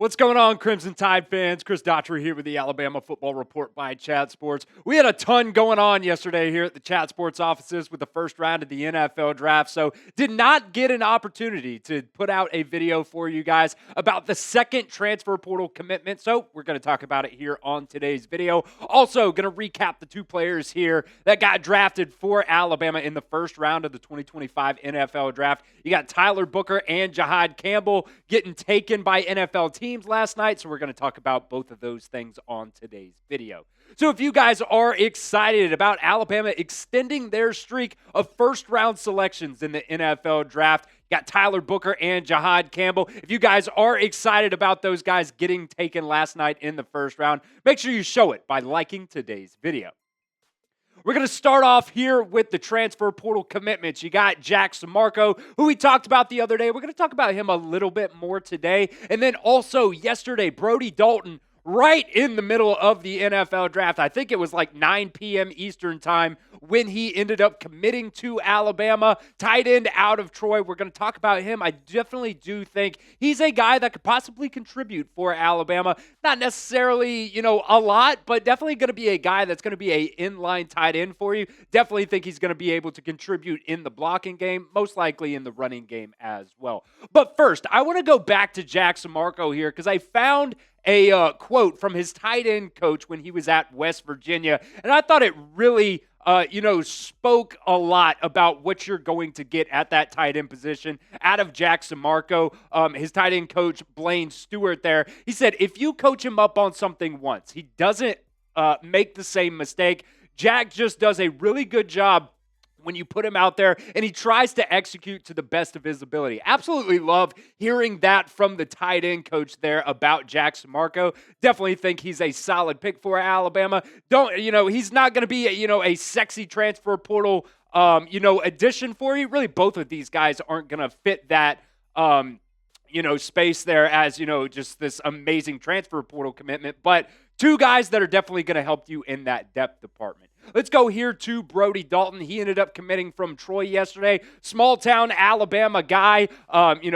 What's going on, Crimson Tide fans? Chris Daughtry here with the Alabama Football Report by Chat Sports. We had a ton going on yesterday here at the Chat Sports offices with the first round of the NFL draft, so did not get an opportunity to put out a video for you guys about the second transfer portal commitment, so we're going to talk about it here on today's video. Also, going to recap the two players here that got drafted for Alabama in the first round of the 2025 NFL draft. You got Tyler Booker and Jihaad Campbell getting taken by NFL teams last night, so we're going to talk about both of those things on today's video. So if you guys are excited about Alabama extending their streak of first-round selections in the NFL draft, you got Tyler Booker and Jihaad Campbell. If you guys are excited about those guys getting taken last night in the first round, make sure you show it by liking today's video. We're going to start off here with the transfer portal commitments. You got Sammarco, who we talked about the other day. We're going to talk about him a little bit more today. And then also yesterday, Brody Dalton, right in the middle of the NFL draft. I think it was like 9 p.m. Eastern time when he ended up committing to Alabama, tight end out of Troy. We're going to talk about him. I definitely do think he's a guy that could possibly contribute for Alabama. Not necessarily, a lot, but definitely going to be a guy that's going to be a inline tight end for you. Definitely think he's going to be able to contribute in the blocking game, most likely in the running game as well. But first, I want to go back to Sammarco here because I found a quote from his tight end coach when he was at West Virginia, and I thought it really spoke a lot about what you're going to get at that tight end position out of Sammarco. His tight end coach, Blaine Stewart there, he said, if you coach him up on something once, he doesn't make the same mistake. Jack just does a really good job when you put him out there, and he tries to execute to the best of his ability. Absolutely love hearing that from the tight end coach there about Sammarco. Definitely think he's a solid pick for Alabama. He's not going to be a sexy transfer portal, addition for you. Really, both of these guys aren't going to fit that, space there as, just this amazing transfer portal commitment. But two guys that are definitely going to help you in that depth department. Let's go here to Brody Dalton. He ended up committing from Troy yesterday. Small-town Alabama guy.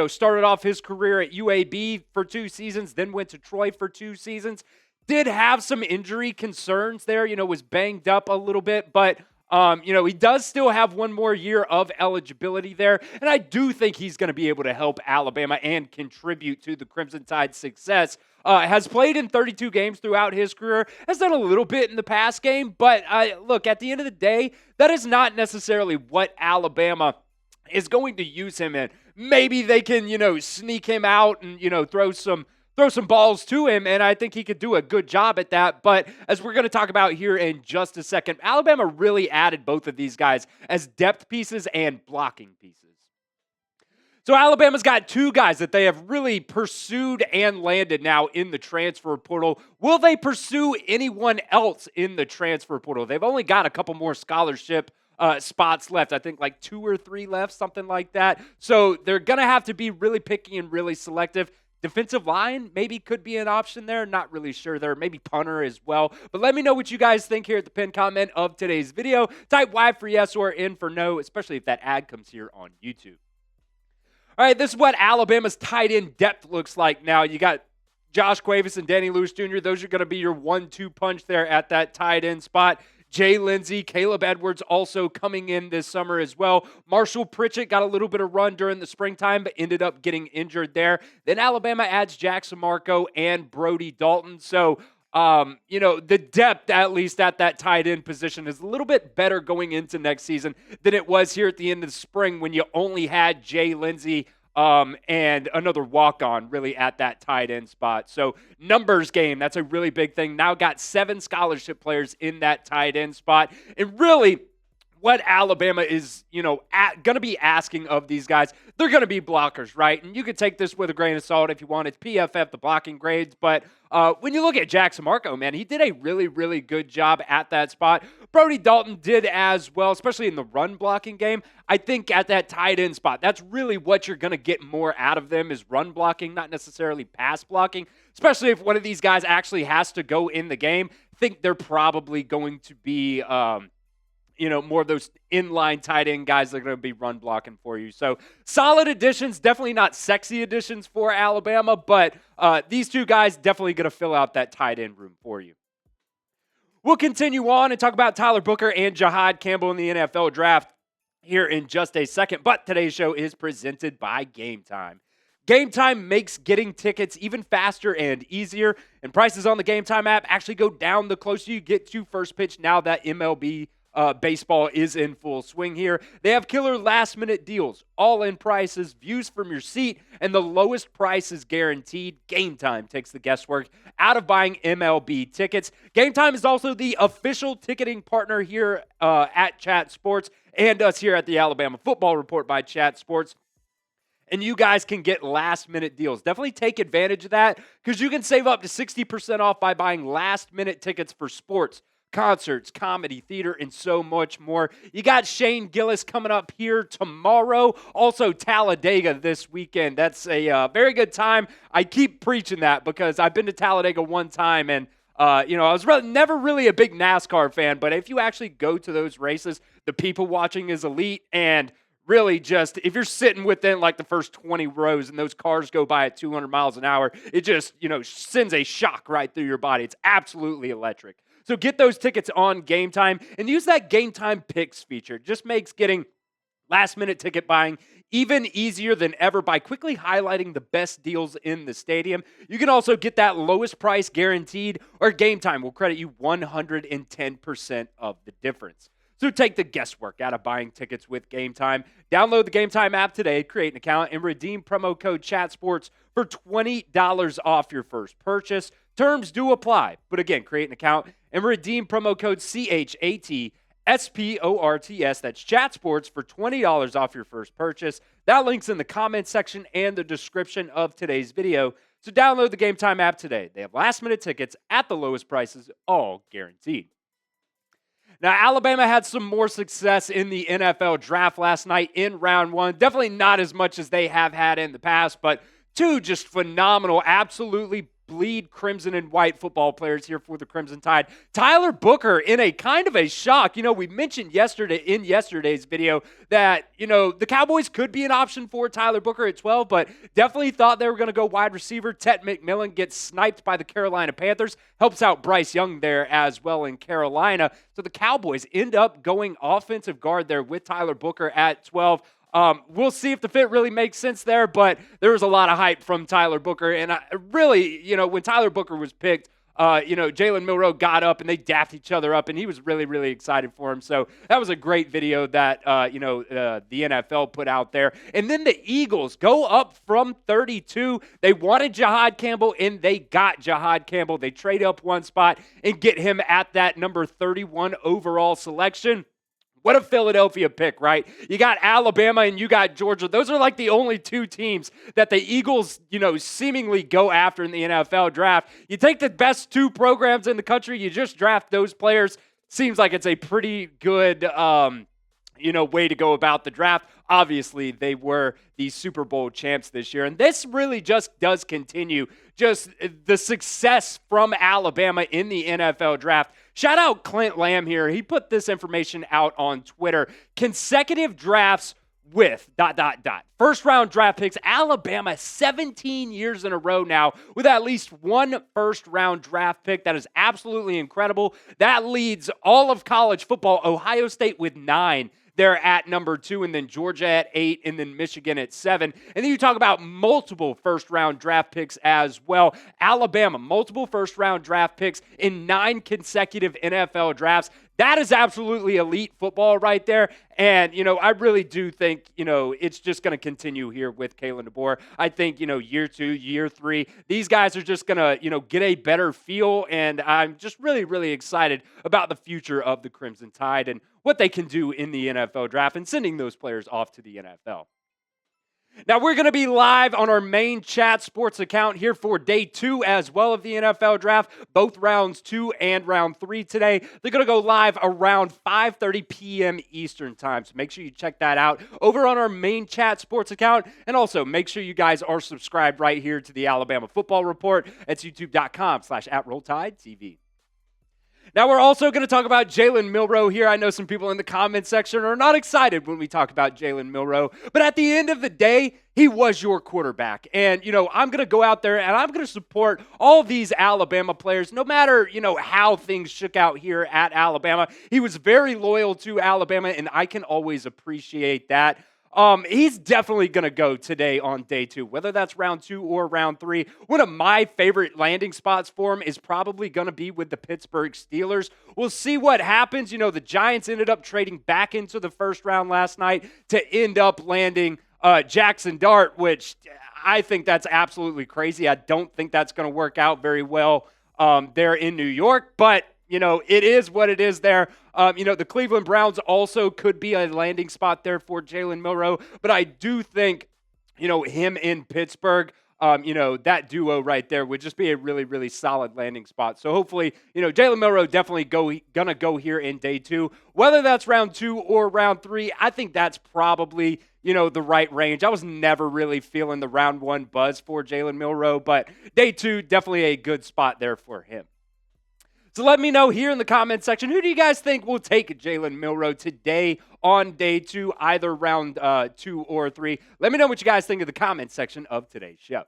Started off his career at UAB for 2 seasons, then went to Troy for 2 seasons. Did have some injury concerns there, was banged up a little bit, but he does still have 1 more year of eligibility there, and I do think he's going to be able to help Alabama and contribute to the Crimson Tide's success. Has played in 32 games throughout his career, has done a little bit in the pass game, but look, at the end of the day, that is not necessarily what Alabama is going to use him in. Maybe they can, sneak him out and, throw some balls to him, and I think he could do a good job at that. But as we're going to talk about here in just a second, Alabama really added both of these guys as depth pieces and blocking pieces. So Alabama's got 2 guys that they have really pursued and landed now in the transfer portal. Will they pursue anyone else in the transfer portal? They've only got a couple more scholarship spots left. I think like 2 or 3 left, something like that. So they're going to have to be really picky and really selective. Defensive line maybe could be an option there. Not really sure there. Maybe punter as well. But let me know what you guys think here at the pinned comment of today's video. Type Y for yes or N for no, especially if that ad comes here on YouTube. All right, this is what Alabama's tight end depth looks like now. You got Josh Cuevas and Danny Lewis Jr. Those are going to be your 1-2 punch there at that tight end spot. Jay Lindsey, Caleb Edwards also coming in this summer as well. Marshall Pritchett got a little bit of run during the springtime, but ended up getting injured there. Then Alabama adds Sammarco and Brody Dalton. So, the depth, at least at that tight end position, is a little bit better going into next season than it was here at the end of the spring when you only had Jay Lindsey and another walk-on really at that tight end spot. So numbers game, that's a really big thing. Now got 7 scholarship players in that tight end spot. And really what Alabama is, going to be asking of these guys, they're going to be blockers, right? And you can take this with a grain of salt if you want. It's PFF, the blocking grades. But when you look at Sammarco, man, he did a really, really good job at that spot. Brody Dalton did as well, especially in the run blocking game. I think at that tight end spot, that's really what you're going to get more out of them is run blocking, not necessarily pass blocking, especially if one of these guys actually has to go in the game. I think they're probably going to be more of those inline tight end guys that are going to be run blocking for you. So solid additions, definitely not sexy additions for Alabama, but these two guys definitely going to fill out that tight end room for you. We'll continue on and talk about Tyler Booker and Jihaad Campbell in the NFL draft here in just a second, but today's show is presented by Game Time. Game Time makes getting tickets even faster and easier, and prices on the Game Time app actually go down the closer you get to first pitch now that MLB baseball is in full swing here. They have killer last-minute deals, all-in prices, views from your seat, and the lowest price is guaranteed. Game Time takes the guesswork out of buying MLB tickets. Game Time is also the official ticketing partner here at Chat Sports and us here at the Alabama Football Report by Chat Sports. And you guys can get last-minute deals. Definitely take advantage of that because you can save up to 60% off by buying last-minute tickets for sports, concerts, comedy, theater, and so much more. You got Shane Gillis coming up here tomorrow. Also, Talladega this weekend. That's a very good time. I keep preaching that because I've been to Talladega one time, and I was never really a big NASCAR fan, but if you actually go to those races, the people watching is elite, and really just, if you're sitting within like the first 20 rows and those cars go by at 200 miles an hour, it just, sends a shock right through your body. It's absolutely electric. So get those tickets on Game Time and use that Game Time Picks feature. It just makes getting last-minute ticket buying even easier than ever by quickly highlighting the best deals in the stadium. You can also get that lowest price guaranteed, or Game Time will credit you 110% of the difference. So take the guesswork out of buying tickets with Game Time. Download the Game Time app today, create an account, and redeem promo code ChatSports for $20 off your first purchase. Terms do apply. But again, create an account and redeem promo code CHATSPORTS. That's ChatSports for $20 off your first purchase. That link's in the comments section and the description of today's video. So download the Game Time app today. They have last-minute tickets at the lowest prices, all guaranteed. Now, Alabama had some more success in the NFL draft last night in round one. Definitely not as much as they have had in the past, but two just phenomenal, absolutely bleed crimson and white football players here for the Crimson Tide. Tyler Booker in a kind of a shock. We mentioned in yesterday's video that, the Cowboys could be an option for Tyler Booker at 12, but definitely thought they were going to go wide receiver. Tet McMillan gets sniped by the Carolina Panthers. Helps out Bryce Young there as well in Carolina. So the Cowboys end up going offensive guard there with Tyler Booker at 12. We'll see if the fit really makes sense there, but there was a lot of hype from Tyler Booker. And when Tyler Booker was picked, Jalen Milroe got up and they dapped each other up, and he was really, really excited for him. So that was a great video that, the NFL put out there. And then the Eagles go up from 32. They wanted Jihaad Campbell, and they got Jihaad Campbell. They trade up one spot and get him at that number 31 overall selection. What a Philadelphia pick, right? You got Alabama and you got Georgia. Those are like the only two teams that the Eagles, seemingly go after in the NFL draft. You take the best two programs in the country, you just draft those players. Seems like it's a pretty good, way to go about the draft. Obviously, they were the Super Bowl champs this year, and this really just does continue just the success from Alabama in the NFL draft. Shout out Clint Lamb here. He put this information out on Twitter. Consecutive drafts with ... First round draft picks. Alabama 17 years in a row now with at least one first round draft pick. That is absolutely incredible. That leads all of college football. Ohio State with 9. They're at number 2, and then Georgia at 8, and then Michigan at 7. And then you talk about multiple first-round draft picks as well. Alabama, multiple first-round draft picks in 9 consecutive NFL drafts. That is absolutely elite football right there. And, I really do think, it's just going to continue here with Kalen DeBoer. I think, year 2, year 3, these guys are just going to, get a better feel. And I'm just really, really excited about the future of the Crimson Tide and what they can do in the NFL draft and sending those players off to the NFL. Now, we're going to be live on our main Chat Sports account here for day 2 as well of the NFL draft, both rounds 2 and round 3 today. They're going to go live around 5:30 p.m. Eastern time, so make sure you check that out over on our main Chat Sports account. And also, make sure you guys are subscribed right here to the Alabama Football Report. It's youtube.com/@RollTideTV. Now, we're also going to talk about Jalen Milroe here. I know some people in the comment section are not excited when we talk about Jalen Milroe, but at the end of the day, he was your quarterback. And, I'm going to go out there and I'm going to support all these Alabama players, no matter, how things shook out here at Alabama. He was very loyal to Alabama, and I can always appreciate that. He's definitely going to go today on day 2, whether that's round 2 or round 3. One of my favorite landing spots for him is probably going to be with the Pittsburgh Steelers. We'll see what happens. The Giants ended up trading back into the first round last night to end up landing Jackson Dart, which I think that's absolutely crazy. I don't think that's going to work out very well there in New York, but it is what it is there. The Cleveland Browns also could be a landing spot there for Jalen Milroe, but I do think, him in Pittsburgh, that duo right there would just be a really, really solid landing spot. So hopefully, Jalen Milroe definitely gonna go here in day 2. Whether that's round 2 or round 3, I think that's probably, the right range. I was never really feeling the round 1 buzz for Jalen Milroe, but day 2, definitely a good spot there for him. So let me know here in the comment section, who do you guys think will take Jalen Milroe today on day 2, either round 2 or 3? Let me know what you guys think in the comment section of today's show.